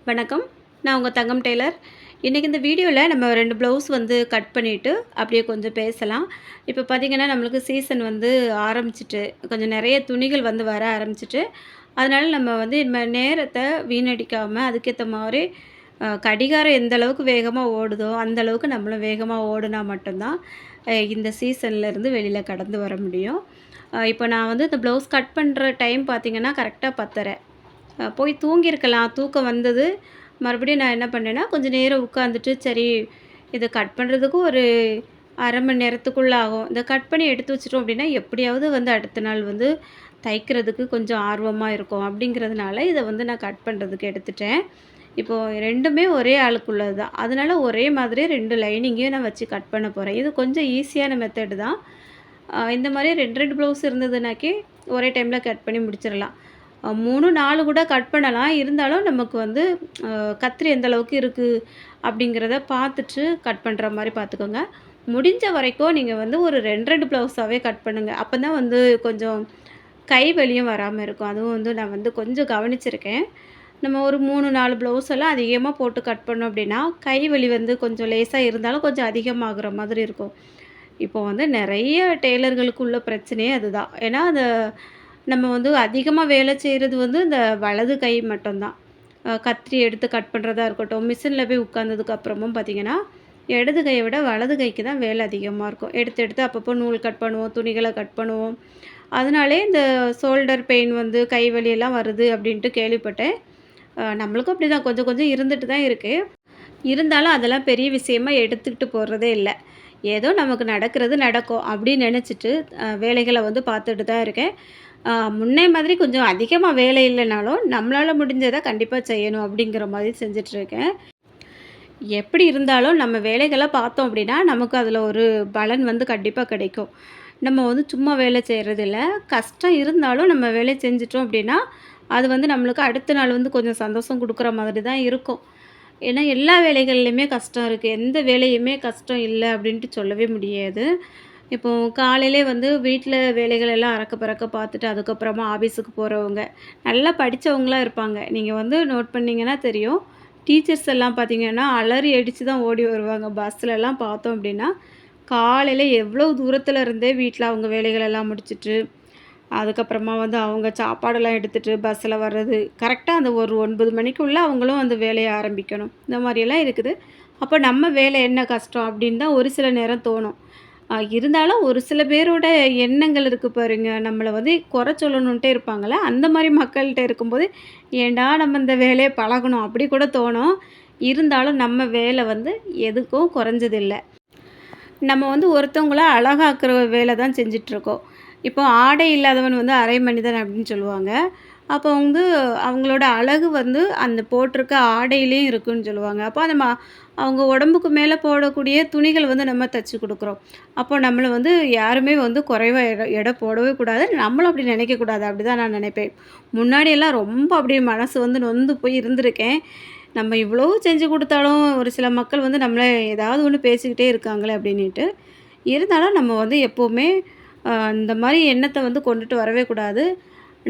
வணக்கம். நான் உங்க தங்கம் டெய்லர். இன்றைக்கி இந்த வீடியோவில் நம்ம 2 ப்ளவுஸ் வந்து கட் பண்ணிவிட்டு அப்படியே கொஞ்சம் பேசலாம். இப்போ பார்த்திங்கன்னா நம்மளுக்கு சீசன் வந்து ஆரம்பிச்சிட்டு கொஞ்சம் நிறைய துணிகள் வந்து வர ஆரம்பிச்சிட்டு, அதனால் நம்ம வந்து நம்ம நேரத்தை வீணடிக்காமல் அதுக்கேற்ற மாதிரி கடிகாரம் எந்த அளவுக்கு வேகமாக ஓடுதோ அந்த அளவுக்கு நம்மளும் வேகமாக ஓடுனா மட்டும்தான் இந்த சீசன்லேருந்து வெளியில் கடந்து வர முடியும். இப்போ நான் வந்து இந்த ப்ளவுஸ் கட் பண்ணுற டைம் பார்த்திங்கன்னா கரெக்டாக 10:30. போய் தூங்கியிருக்கலாம். தூக்கம் வந்தது. மறுபடியும் நான் என்ன பண்ணேன்னா, கொஞ்சம் நேரம் உட்காந்துட்டு, சரி இத கட் பண்ணுறதுக்கு ஒரு 1/2 மணி நேரத்துக்குள்ள ஆகும். இத கட் பண்ணி எடுத்து வச்சுட்டோம் அப்படின்னா, எப்படியாவது வந்து அடுத்த நாள் வந்து தைக்கிறதுக்கு கொஞ்சம் ஆர்வமா இருக்கும். அப்படிங்கிறதுனால இத வந்து நான் கட் பண்ணுறதுக்கு எடுத்துட்டேன். இப்போ 2மே ஒரே ஆளுக்குள்ளது தான். அதனால ஒரே மாதிரி 2 லைனிங்கையும் நான் வச்சு கட் பண்ண போறேன். இது கொஞ்சம் ஈஸியான மெத்தடு தான். இந்த மாரி 2, 2 ப்ளவுஸ் இருந்ததுனாக்கி ஒரே டைமில் கட் பண்ணி முடிச்சிடலாம். 3, 4 கூட கட் பண்ணலாம். இருந்தாலும் நமக்கு வந்து கத்திரி எந்த அளவுக்கு இருக்குது அப்படிங்கிறத பார்த்துட்டு கட் பண்ணுற மாதிரி பார்த்துக்கோங்க. முடிஞ்ச வரைக்கும் நீங்கள் வந்து ஒரு 2, 2 ப்ளவுஸாகவே கட் பண்ணுங்கள். அப்போ தான் வந்து கொஞ்சம் கை வலியும் வராமல் இருக்கும். அதுவும் வந்து நான் வந்து கொஞ்சம் கவனிச்சிருக்கேன். நம்ம ஒரு 3, 4 ப்ளவுஸ் எல்லாம் அதிகமாக போட்டு கட் பண்ணோம் அப்படின்னா, கை வலி வந்து கொஞ்சம் லேசாக இருந்தாலும் கொஞ்சம் அதிகமாகிற மாதிரி இருக்கும். இப்போ வந்து நிறைய டெய்லர்களுக்கு உள்ள பிரச்சனையே அதுதான். ஏன்னா நம்ம வந்து அதிகமாக வேலை செய்கிறது வந்து இந்த வலது கை மட்டும்தான். கத்திரி எடுத்து கட் பண்ணுறதா இருக்கட்டும், மிஷினில் போய் உட்காந்ததுக்கு அப்புறமும் பார்த்திங்கன்னா, இடது கையை விட வலது கைக்கு தான் வேலை அதிகமாக இருக்கும். எடுத்து எடுத்து அப்பப்போ நூல் கட் பண்ணுவோம், துணிகளை கட் பண்ணுவோம். அதனாலே இந்த ஷோல்டர் பெயின் வந்து கை வலியெல்லாம் வருது அப்படின்ட்டு கேள்விப்பட்டேன். நம்மளுக்கும் அப்படி தான் கொஞ்சம் கொஞ்சம் இருந்துட்டு தான் இருக்குது. இருந்தாலும் அதெல்லாம் பெரிய விஷயமா எடுத்துக்கிட்டு போகிறதே இல்லை. ஏதோ நமக்கு நடக்கிறது நடக்கும் அப்படின்னு நினச்சிட்டு வேலைகளை வந்து பார்த்துட்டு தான் இருக்கேன். முன்னே மாதிரி கொஞ்சம் அதிகமாக வேலை இல்லைனாலும் நம்மளால் முடிஞ்சதை கண்டிப்பாக செய்யணும் அப்படிங்கிற மாதிரி செஞ்சிட்ருக்கேன். எப்படி இருந்தாலும் நம்ம வேலைகளை பார்த்தோம் அப்படின்னா நமக்கு அதில் ஒரு பலன் வந்து கண்டிப்பாக கிடைக்கும். நம்ம வந்து சும்மா வேலை செய்கிறதில்ல, கஷ்டம் இருந்தாலும் நம்ம வேலை செஞ்சிட்டோம் அப்படின்னா அது வந்து நம்மளுக்கு அடுத்த நாள் வந்து கொஞ்சம் சந்தோஷம் கொடுக்குற மாதிரி தான் இருக்கும். ஏன்னா எல்லா வேலைகள்லையுமே கஷ்டம் இருக்குது. எந்த வேலையுமே கஷ்டம் இல்லை அப்படின்ட்டு சொல்லவே முடியாது. இப்போ காலையிலே வந்து வீட்டில் வேலைகள் எல்லாம் அறக்க பறக்க பார்த்துட்டு அதுக்கப்புறமா ஆஃபீஸுக்கு போகிறவங்க நல்லா படித்தவங்களாம் இருப்பாங்க. நீங்கள் வந்து நோட் பண்ணிங்கன்னா தெரியும். டீச்சர்ஸ் எல்லாம் பார்த்திங்கன்னா அலறி அடித்து தான் ஓடி வருவாங்க. பஸ்ஸிலலாம் பார்த்தோம் அப்படின்னா காலையில் எவ்வளோ தூரத்தில் இருந்தே வீட்டில் அவங்க வேலைகளெல்லாம் முடிச்சுட்டு அதுக்கப்புறமா வந்து அவங்க சாப்பாடெல்லாம் எடுத்துகிட்டு பஸ்ஸில் வர்றது கரெக்டாக அந்த ஒரு 9 மணிக்குள்ளே அவங்களும் அந்த வேலையை ஆரம்பிக்கணும். இந்த மாதிரியெல்லாம் இருக்குது. அப்போ நம்ம வேலை என்ன கஷ்டம் அப்படின்னு தான் ஒரு சில நேரம் தோணும். இருந்தாலும் ஒரு சில பேரோட எண்ணங்கள் இருக்குது பாருங்க. நம்மளை வந்து குறை சொல்லணுன்ட்டே இருப்பாங்கள்ல, அந்த மாதிரி மக்கள்கிட்ட இருக்கும்போது ஏன்டா நம்ம இந்த வேலையை பழகணும் அப்படி கூட தோணும். இருந்தாலும் நம்ம வேலை வந்து எதுக்கும் குறைஞ்சதில்லை. நம்ம வந்து ஒருத்தவங்கள அழகாக்குற வேலை தான் செஞ்சிட்ருக்கோம். இப்போ ஆடை இல்லாதவன் வந்து அரை மனிதன் அப்படின்னு சொல்லுவாங்க. அப்போ வந்து அவங்களோட அழகு வந்து அந்த போட்டிருக்க ஆடையிலேயும் இருக்குன்னு சொல்லுவாங்க. அப்போ நம்ம அவங்க உடம்புக்கு மேலே போடக்கூடிய துணிகள் வந்து நம்ம தச்சு கொடுக்குறோம். அப்போ நம்மளை வந்து யாருமே வந்து குறைவா எடை போடவே கூடாது. நம்மளும் அப்படி நினைக்கக்கூடாது. அப்படி தான் நான் நினைப்பேன். முன்னாடியெல்லாம் ரொம்ப அப்படியே மனசு வந்து நொந்து போய் இருந்திருக்கேன். நம்ம இவ்வளோ செஞ்சு கொடுத்தாலும் ஒரு சில மக்கள் வந்து நம்மளை ஏதாவது ஒன்று பேசிக்கிட்டே இருக்காங்களே அப்படின்ட்டு. இருந்தாலும் நம்ம வந்து எப்போவுமே இந்த மாதிரி எண்ணத்தை வந்து கொண்டுட்டு வரவே கூடாது.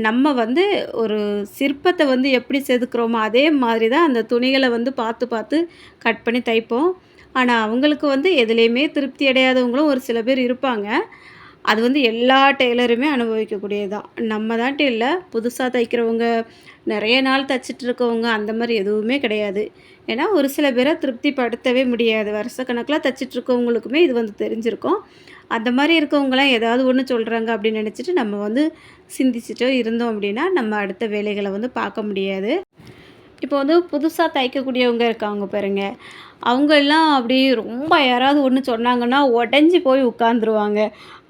நம்ம வந்து ஒரு சிற்பத்தை வந்து எப்படி செதுக்குறோமோ அதே மாதிரி தான் அந்த துணிகளை வந்து பார்த்து பார்த்து கட் பண்ணி தைப்போம். ஆனால் அவங்களுக்கு வந்து எதுலேயுமே திருப்தி அடையாதவங்களும் ஒரு சில பேர் இருப்பாங்க. அது வந்து எல்லா டெய்லருமே அனுபவிக்கக்கூடியது தான். நம்ம தான்ட்டு இல்லை, புதுசாக தைக்கிறவங்க, நிறைய நாள் தச்சிட்ருக்கவங்க அந்த மாதிரி எதுவுமே கிடையாது. ஏன்னா ஒரு சில பேரை திருப்திப்படுத்தவே முடியாது. வருஷக்கணக்கில் தச்சிட்ருக்கவங்களுக்குமே இது வந்து தெரிஞ்சிருக்கும். அந்த மாதிரி இருக்கவங்களாம் ஏதாவது ஒன்று சொல்கிறாங்க அப்படின்னு நினச்சிட்டு நம்ம வந்து சிந்திச்சுட்டோ இருந்தோம் அப்படின்னா நம்ம அடுத்த வேலைகளை வந்து பார்க்க முடியாது. இப்போ வந்து புதுசாக தைக்கக்கூடியவங்க இருக்காங்க பாருங்க. அவங்க எல்லாம் அப்படி ரொம்ப யாராவது ஒன்று சொன்னாங்கன்னா உடஞ்சி போய் உட்காந்துருவாங்க.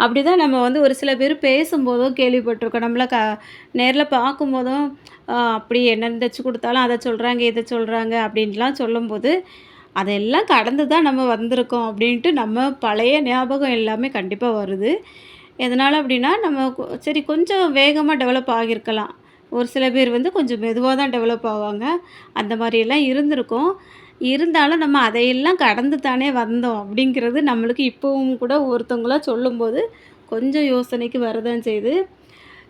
அப்படி தான் நம்ம வந்து ஒரு சில பேர் பேசும்போதும் கேள்விப்பட்டிருக்கோம். நம்மள நேரில் பார்க்கும்போதும் அப்படி என்ன தைச்சு கொடுத்தாலும் அதை சொல்கிறாங்க இதை சொல்கிறாங்க அப்படின்ட்டுலாம் சொல்லும்போது அதெல்லாம் கடந்து தான் நம்ம வந்திருக்கோம் அப்படின்ட்டு நம்ம பழைய ஞாபகம் எல்லாமே கண்டிப்பாக வருது. எதனால் அப்படின்னா நம்ம சரி கொஞ்சம் வேகமாக டெவலப் ஆகியிருக்கலாம். ஒரு சில பேர் வந்து கொஞ்சம் மெதுவாக தான் டெவலப் ஆவாங்க. அந்த மாதிரியெல்லாம் இருந்திருக்கும். இருந்தாலும் நம்ம அதையெல்லாம் கடந்து தானே வந்தோம் அப்படிங்கிறது நம்மளுக்கு இப்போவும் கூட ஒருத்தவங்களா சொல்லும்போது கொஞ்சம் யோசனைக்கு வரதான் செய்யுது.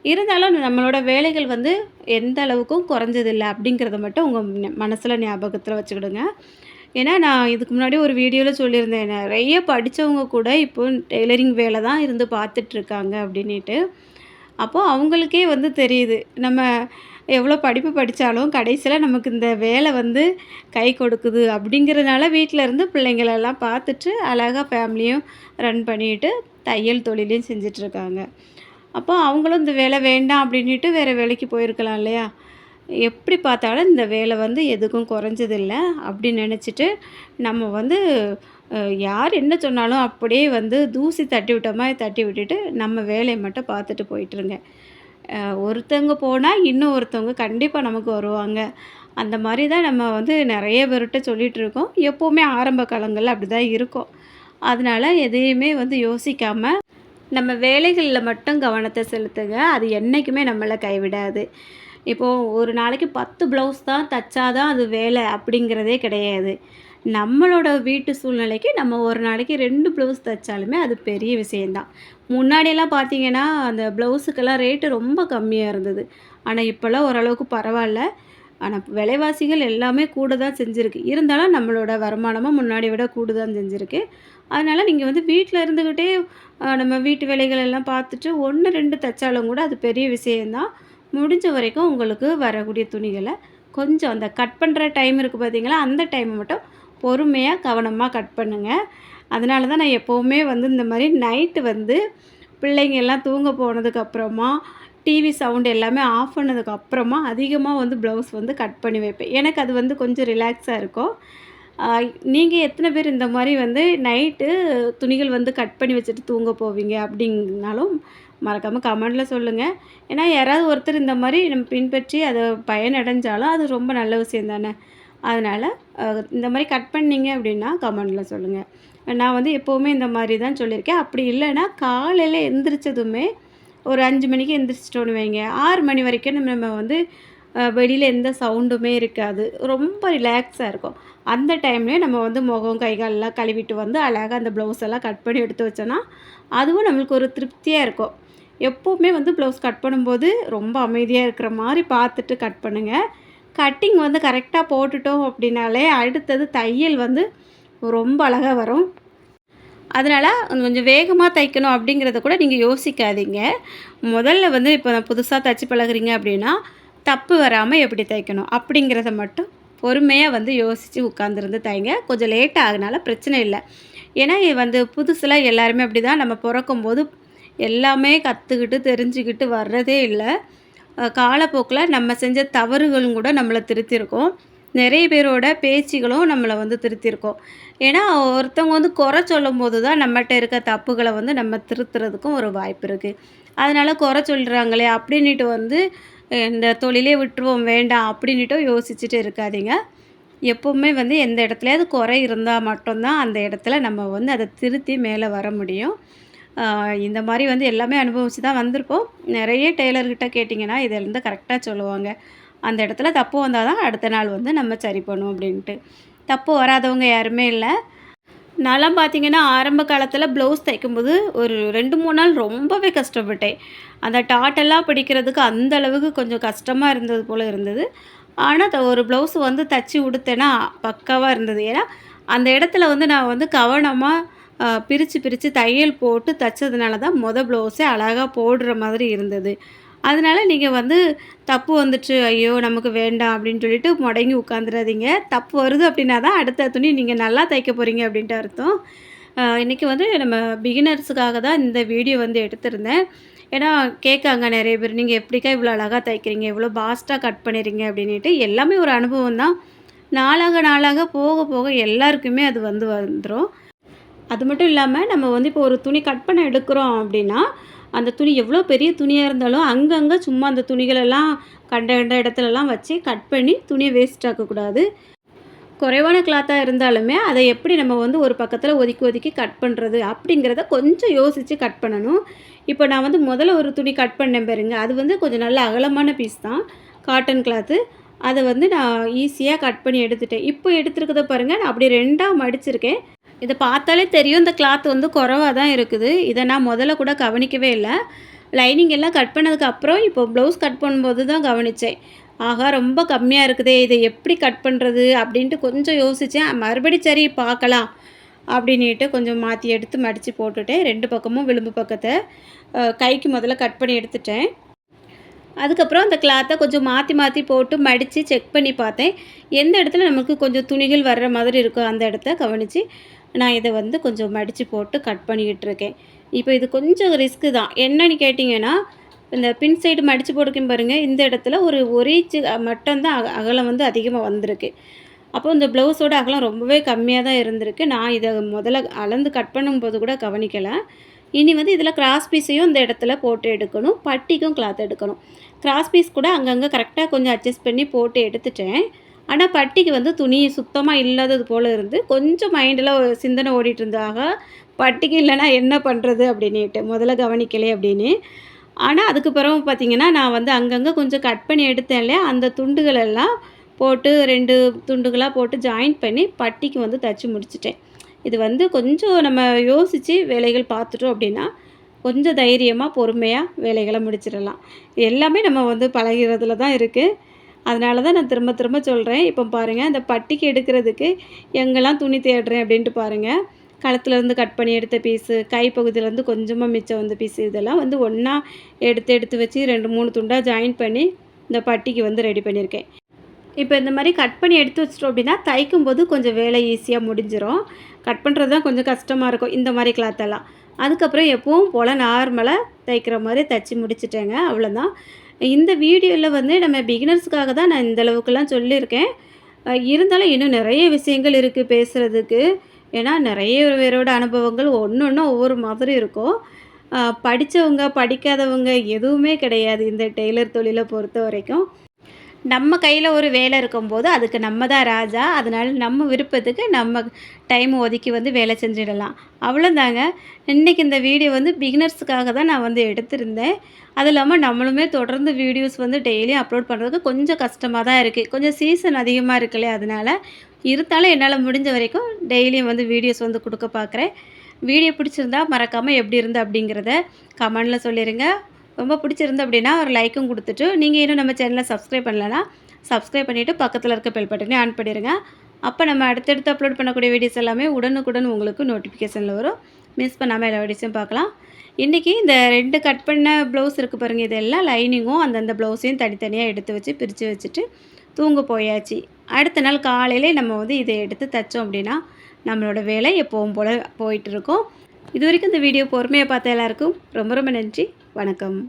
இருந்தாலும் நம்மளோட வேலைகள் வந்து எந்த அளவுக்கும் குறைஞ்சதில்ல அப்படிங்கிறத மட்டும் உங்க மனசுல ஞாபகத்துல வச்சுக்கிடுங்க. ஏன்னா, நான் இதுக்கு முன்னாடி ஒரு வீடியோல சொல்லியிருந்தேன். நெறைய படிச்சவங்க கூட இப்போ டெய்லரிங் வேல தான் இருந்து பார்த்துட்ருக்காங்க அப்படின்னிட்டு. அப்போ அவங்களுக்கே வந்து தெரியுது. நம்ம எவ்வளோ படிப்பு படிச்சாலும் கடைசியில நமக்கு இந்த வேலை வந்து கை கொடுக்குது அப்படிங்கிறதுனால வீட்ல இருந்து பிள்ளைங்களெல்லாம் பார்த்துட்டு அழகா ஃபேமிலியும் ரன் பண்ணிட்டு தையல் தொழிலையும் செஞ்சுட்ருக்காங்க. அப்போ அவங்களும் இந்த வேலை வேண்டாம் அப்படின்ட்டு வேற வேலைக்கு போயிருக்கலாம் இல்லையா? எப்படி பார்த்தாலும் இந்த வேலை வந்து எதுக்கும் குறைஞ்சதில்ல அப்படின்னு நினச்சிட்டு நம்ம வந்து யார் என்ன சொன்னாலும் அப்படியே வந்து தூசி தட்டி விட்ட மாரி தட்டி விட்டுட்டு நம்ம வேலைய மட்டும் பார்த்துட்டு போயிட்டுருங்க. ஒருத்தவங்க போனா, இன்னும் ஒருத்தவங்க கண்டிப்பா நமக்கு வருவாங்க. அந்த மாரி தான் நம்ம வந்து நெறைய பேர்ட்ட சொல்லிட்டு இருக்கோம். எப்பவுமே ஆரம்ப காலங்கள்ல அப்படிதான் இருக்கும். அதனால எதையுமே வந்து யோசிக்காம, நம்ம வேலைகள்ல மட்டும் கவனத்த செலுத்துங்க. அது என்னைக்குமே நம்மள கைவிடாது. இப்போ ஒரு நாளைக்கு 10 ப்ளவுஸ் தான் தச்சா தான் அது வேலை அப்படிங்கிறதே கிடையாது. நம்மளோட வீட்டு சூழ்நிலைக்கு நம்ம ஒரு நாளைக்கு 2 ப்ளவுஸ் தச்சாலுமே அது பெரிய விஷயம் தான். முன்னாடியெல்லாம் பார்த்தீங்கன்னா, அந்த ப்ளவுஸுக்கெல்லாம் ரேட்டு ரொம்ப கம்மியா இருந்தது. ஆனா, இப்போலாம் ஓரளவுக்கு பரவால்ல. ஆனா, விலைவாசிகள் எல்லாமே கூட தான் செஞ்சிருக்கு. இருந்தாலும் நம்மளோட வருமானமும் முன்னாடி விட கூட தான் செஞ்சிருக்கு. அதனால நீங்க வந்து வீட்ல இருந்துக்கிட்டே நம்ம வீட்டு வேலைகள் எல்லாம் பார்த்துட்டு 1, 2 தச்சாலும் கூட அது பெரிய விஷயம் தான். முடிஞ்ச வரைக்கும் உங்களுக்கு வரக்கூடிய துணிகள கொஞ்சம் அந்த கட் பண்ற டைம் இருக்கு பார்த்தீங்களா, அந்த டைம் மட்டும் பொறுமையா, கவனமா கட் பண்ணுங்க. அதனால தான் நான் எப்பவுமே வந்து இந்த மாரி நைட்டு வந்து பிள்ளைங்க எல்லாம் தூங்க போனதுக்கப்புறமா, டிவி சவுண்ட் எல்லாமே ஆஃப் பண்ணதுக்கப்புறமா அதிகமா வந்து ப்ளவுஸ் வந்து கட் பண்ணி வைப்பேன். எனக்கு அது வந்து கொஞ்சம் ரிலாக்ஸா இருக்கும். நீங்க எத்தன பேர் இந்த மாரி வந்து நைட்டு துணிகள் வந்து கட் பண்ணி வச்சுட்டு தூங்க போவீங்க அப்படின்னாலும் மறக்காம கமெண்ட்ல சொல்லுங்க. ஏன்னா யாராவது ஒருத்தர் இந்த மாரி நம்ம பின்பற்றி அத பயனடைஞ்சாலும் அது ரொம்ப நல்ல விஷயம் தானே! அதனால இந்த மாரி கட் பண்ணீங்க அப்படின்னா கமெண்ட்ல சொல்லுங்க. நான் வந்து எப்பவுமே இந்த மாரி தான் சொல்லியிருக்கேன். அப்படி இல்லன்னா காலையில எந்திரிச்சதுமே ஒரு 5 மணிக்கு எந்திரிச்சிட்டோன்னு வைங்க, 6 மணி வரைக்கும் நம்ம வந்து வெளியில எந்த சவுண்டுமே இருக்காது. ரொம்ப ரிலாக்ஸா இருக்கும். அந்த டைம்லயே நம்ம வந்து முகம், கை, கால்லாம் கழுவிட்டு வந்து அழகா அந்த ப்ளவுஸ் எல்லாம் கட் பண்ணி எடுத்து வச்சோன்னா, அதுவும் நம்மளுக்கு ஒரு திருப்தியா இருக்கும். எப்பவுமே வந்து ப்ளவுஸ் கட் பண்ணும்போது ரொம்ப அமைதியா இருக்கிற மாரி பார்த்துட்டு கட் பண்ணுங்க. கட்டிங் வந்து கரெக்ட்டா போட்டுட்டோம் அப்படின்னாலே, அடுத்தது தையல் வந்து ரொம்ப அழகா வரும். அதனால கொஞ்சம் வேகமா தைக்கணும் அப்படிங்கிறத கூட நீங்க யோசிக்காதீங்க. முதல்ல வந்து இப்போ நான் புதுசா தச்சு பழகுறீங்க அப்படின்னா, தப்பு வராம எப்படி தைக்கணும் அப்படிங்கிறத மட்டும் பொறுமையா வந்து யோசிச்சு உட்காந்துருந்து தைங்க. கொஞ்சம் லேட் ஆகுனால பிரச்சனை இல்ல. ஏன்னா இது வந்து புதுசுல எல்லாருமே அப்படிதான். நம்ம பொறக்கும்போது எல்லாமே கத்துக்கிட்டு, தெரிஞ்சுக்கிட்டு வர்றதே இல்ல. காலப்போக்குல நம்ம செஞ்ச தவறுகளும் கூட நம்மள திருத்தியிருக்கும். நெறைய பேரோட பேச்சுகளும் நம்மள வந்து திருத்தியிருக்கும். ஏன்னா, ஒருத்தவங்க வந்து குறை சொல்லும்போது தான் நம்மட்ட இருக்க தப்புகள வந்து நம்ம திருத்துறதுக்கும் ஒரு வாய்ப்பு இருக்கு. அதனால குறை சொல்றாங்களே அப்படின்னுட்டு வந்து இந்த தொழிலே விட்டுருவோம் வேண்டாம் அப்படின்னுட்டும் யோசிச்சுட்டு இருக்காதீங்க. எப்பவுமே வந்து எந்த இடத்துலயாவது குறை இருந்தா மட்டும் தான் அந்த இடத்துல நம்ம வந்து அத திருத்தி மேல வர முடியும். ஆ இந்த மாரி வந்து எல்லாமே அனுபவிச்சு தான் வந்திருப்போம். நெறைய டெய்லர்கிட்ட கேட்டிங்கன்னா, இத வந்து கரெக்ட்டா சொல்லுவாங்க. அந்த இடத்துல தப்பு வந்தா தான் அடுத்த நாள் வந்து நம்ம சரி பண்ணுவோம் அப்படின்ட்டு. தப்பு வராதவங்க யாருமே இல்ல. நான்லாம் பார்த்தீங்கன்னா, ஆரம்ப காலத்தில ப்ளவுஸ் தைக்கும்போது ஒரு 2, 3 நாள் ரொம்பவே கஷ்டப்பட்டேன். அந்த டாட்டெல்லாம் பிடிக்கிறதுக்கு அந்த அளவுக்கு கொஞ்சம் கஷ்டமா இருந்தது போல இருந்தது. ஆனா, ஒரு ப்ளவுஸ் வந்து தச்சு உடுத்தேன்னா பக்காவா இருந்தது. ஏன்னா, அந்த இடத்துல வந்து நான் வந்து கவனமா பிரிச்சு, பிரிச்சு தையல் போட்டு தச்சதுனால தான் ப்ளவுஸே அழகா போடுற மாதிரி இருந்தது. அதனால நீங்க வந்து தப்பு வந்துச்சு, ஐயோ! நமக்கு வேண்டாம் அப்படின்னு சொல்லிட்டு முடங்கி உட்காந்துறாதீங்க. தப்பு வருது அப்படின்னா தான் அடுத்த துணி நீங்க நல்லா தைக்க போறீங்க அப்படின்ட்டு அர்த்தம். இன்னைக்கு வந்து நம்ம பிகினர்ஸுக்காக தான் இந்த வீடியோ வந்து எடுத்திருந்தேன். ஏன்னா கேட்காங்க நெறைய பேர், "நீங்க எப்படிக்கா இவ்வளோ அழகா தைக்கிறீங்க? இவ்வளோ ஃபாஸ்ட்டா கட் பண்ணிறீங்க?" அப்படின்னுட்டு. எல்லாமே ஒரு அனுபவம் தான். நாளாக நாளாக போக போக எல்லாருக்குமே அது வந்து வந்துரும். அது மட்டும் இல்லாம, நம்ம வந்து இப்போ ஒரு துணி கட் பண்ண எடுக்கிறோம் அப்படின்னா, அந்த துணி எவ்வளோ பெரிய துணியா இருந்தாலும், அங்கங்க சும்மா அந்த துணிகளெல்லாம் கண்ட கண்ட இடத்துலலாம் வச்சு கட் பண்ணி துணிய வேஸ்ட் ஆக்கக்கூடாது. குறைவான கிளாத்தா இருந்தாலுமே, அதை எப்படி நம்ம வந்து ஒரு பக்கத்துல ஒதுக்கி ஒதுக்கி கட் பண்றது அப்படிங்கிறத கொஞ்சம் யோசிச்சு கட் பண்ணணும். இப்போ நான் வந்து முதல்ல ஒரு துணி கட் பண்ணேன் பாருங்க, அது வந்து கொஞ்சம் நல்ல அகலமான பீஸ் தான். Cotton cloth. அத வந்து நான் ஈஸியா கட் பண்ணி எடுத்துட்டேன். இப்போ எடுத்திருக்கத பாருங்க, நான் அப்படியே 2ஆ மடிச்சிருக்கேன். இத பார்த்தாலே தெரியும் இந்த கிளாத் வந்து குறைவா தான் இருக்குது. இத நான் முதல்ல கூட கவனிக்கவே இல்ல. லைனிங் எல்லாம் கட் பண்ணதுக்கப்புறம் இப்போ ப்ளவுஸ் கட் பண்ணும்போது தான் கவனித்தேன். ஆஹா! ரொம்ப கம்மியாக இருக்குதே! இதை எப்படி கட் பண்ணுறது? அப்படின்ட்டு கொஞ்சம் யோசித்தேன். மறுபடி சரி பார்க்கலாம் அப்படின்னிட்டு கொஞ்சம் மாற்றி எடுத்து மடித்து போட்டுட்டேன். 2 பக்கமும் விளிம்பு பக்கத்தை கைக்கு முதல்ல கட் பண்ணி எடுத்துட்டேன். அதுக்கப்புறம் அந்த கிளாத்தை கொஞ்சம் மாற்றி மாற்றி போட்டு மடித்து செக் பண்ணி பார்த்தேன். எந்த இடத்துல நமக்கு கொஞ்சம் துணிகள் வர்ற மாதிரி இருக்கோ அந்த இடத்த கவனித்து நான் இதை வந்து கொஞ்சம் மடித்து போட்டு கட் பண்ணிக்கிட்டு இருக்கேன். இப்போ இது கொஞ்சம் ரிஸ்க்கு தான். என்னன்னு கேட்டிங்கன்னா, இந்த பின் சைடு மடித்து போட்டுக்கும் பாருங்கள், இந்த இடத்துல ஒரு 1 இன்ச்சு மட்டும் தான் அகலம் வந்து அதிகமாக வந்திருக்கு. அப்போ இந்த ப்ளவுஸோட அகலம் ரொம்பவே கம்மியாக தான் இருந்திருக்கு. நான் இதை முதல்ல அளந்து கட் பண்ணும்போது கூட கவனிக்கலை. இனி வந்து இதில் கிராஸ் பீஸையும் இந்த இடத்துல போட்டு எடுக்கணும். பட்டிக்கும் கிளாத் எடுக்கணும். கிராஸ் பீஸ் கூட அங்கங்கே கரெக்டாக கொஞ்சம் அட்ஜஸ்ட் பண்ணி போட்டு எடுத்துட்டேன். ஆனால் பட்டிக்கு வந்து துணி சுத்தமாக இல்லாதது போல் இருந்து கொஞ்சம் மைண்டில் ஒரு சிந்தனை ஓடிட்டு இருந்தாக, பட்டிக்கு இல்லைனா என்ன பண்ணுறது அப்படின்னுட்டு முதல்ல கவனிக்கலை அப்படின்னு. ஆனால் அதுக்கு பிறகு பார்த்திங்கன்னா, நான் வந்து அங்கங்கே கொஞ்சம் கட் பண்ணி எடுத்தேன் இல்லையா, அந்த துண்டுகள் எல்லாம் போட்டு 2 துண்டுகளாக போட்டு ஜாயிண்ட் பண்ணி பட்டிக்கு வந்து தச்சு முடிச்சிட்டேன். இது வந்து கொஞ்சம் நம்ம யோசித்து வேலைகள் பார்த்துட்டோம் அப்படின்னா, கொஞ்சம் தைரியமாக பொறுமையாக வேலைகளை முடிச்சிடலாம். எல்லாமே நம்ம வந்து பழகிறதுல தான் இருக்குது. அதனால தான் நான் திரும்ப திரும்ப சொல்கிறேன். இப்போ பாருங்கள், இந்த பட்டிக்கு எடுக்கிறதுக்கு எங்கெல்லாம் துணி தேடுறேன் அப்படின்ட்டு பாருங்கள். கழுத்துலேருந்து கட் பண்ணி எடுத்த பீஸு, கைப்பகுதியிலேருந்து கொஞ்சமாக மிச்சம் வந்த பீஸு, இதெல்லாம் வந்து ஒன்றா எடுத்து எடுத்து வச்சு 2, 3 துண்டாக ஜாயின் பண்ணி இந்த பட்டிக்கு வந்து ரெடி பண்ணியிருக்கேன். இப்போ இந்த மாதிரி கட் பண்ணி எடுத்து வச்சிட்டோம் அப்படின்னா, தைக்கும்போது கொஞ்சம் வேலை ஈஸியாக முடிஞ்சிடும். கட் பண்ணுறது தான் கொஞ்சம் கஷ்டமாக இருக்கும் இந்த மாதிரி கிளாத்தெல்லாம். அதுக்கப்புறம் எப்பவும் போல் நார்மலாக தைக்கிற மாதிரி தைச்சி முடிச்சிட்டேங்க, அவ்வளோதான். இந்த வீடியோவில் வந்து நம்ம பிகினர்ஸுக்காக தான் நான் இந்த அளவுக்குலாம் சொல்லியிருக்கேன். இருந்தாலும் இன்னும் நிறைய விஷயங்கள் இருக்குது பேசுகிறதுக்கு. ஏன்னா நிறைய பேரோட அனுபவங்கள் ஒன்று ஒன்றும் ஒவ்வொரு மாதிரி இருக்கும். படித்தவங்க படிக்காதவங்க எதுவுமே கிடையாது இந்த டெய்லர் தொழிலை பொறுத்த வரைக்கும். நம்ம கையில் ஒரு வேலை இருக்கும்போது அதுக்கு நம்ம தான் ராஜா. அதனால் நம்ம விருப்பத்துக்கு நம்ம டைம் ஒதுக்கி வந்து வேலை செஞ்சிடலாம். அவ்வளோதாங்க. இன்றைக்கி இந்த வீடியோ வந்து பிகினர்ஸுக்காக தான் நான் வந்து எடுத்திருந்தேன். அது இல்லாமல் நம்மளுமே தொடர்ந்து வீடியோஸ் வந்து டெய்லியும் அப்லோட் பண்ணுறதுக்கு கொஞ்சம் கஷ்டமாக தான் இருக்குது. கொஞ்சம் சீசன் அதிகமாக இருக்குல்லையே, அதனால் இருந்தாலும் என்னால் முடிஞ்ச வரைக்கும் டெய்லியும் வந்து வீடியோஸ் வந்து கொடுக்க பார்க்குறேன். வீடியோ பிடிச்சிருந்தா மறக்காமல் எப்படி இருந்து அப்படிங்கிறத கமெண்டில் சொல்லிடுங்க. ரொம்ப பிடிச்சிருந்து அப்படின்னா ஒரு லைக்கும் கொடுத்துட்டு, நீங்கள் இன்னும் நம்ம சேனலை சப்ஸ்கிரைப் பண்ணலன்னா சப்ஸ்கிரைப் பண்ணிவிட்டு பக்கத்தில் இருக்க பெல் பட்டனையும் ஆன் பண்ணிடுங்க. அப்போ நம்ம அடுத்தடுத்து அப்லோட் பண்ணக்கூடிய வீடியோஸ் எல்லாமே உடனுக்குடன் உங்களுக்கு நோட்டிஃபிகேஷனில் வரும். மிஸ் பண்ணாமல் எல்லா வீடியோஸையும் பார்க்கலாம். இன்றைக்கி இந்த 2 கட் பண்ண ப்ளவுஸ் இருக்குது பாருங்கள், இதெல்லாம் லைனிங்கும் அந்தந்த ப்ளவுஸையும் தனித்தனியாக எடுத்து வச்சு பிரித்து வச்சுட்டு தூங்க போயாச்சு. அடுத்த நாள் காலையிலே நம்ம வந்து இதை எடுத்து தைச்சோம் அப்படின்னா நம்மளோட வேலை எப்பவும் போல் போயிட்டுருக்கோம். இது வரைக்கும் இந்த வீடியோ பொறுமையாக பார்த்த எல்லாருக்கும் ரொம்ப ரொம்ப நன்றி. வணக்கம்.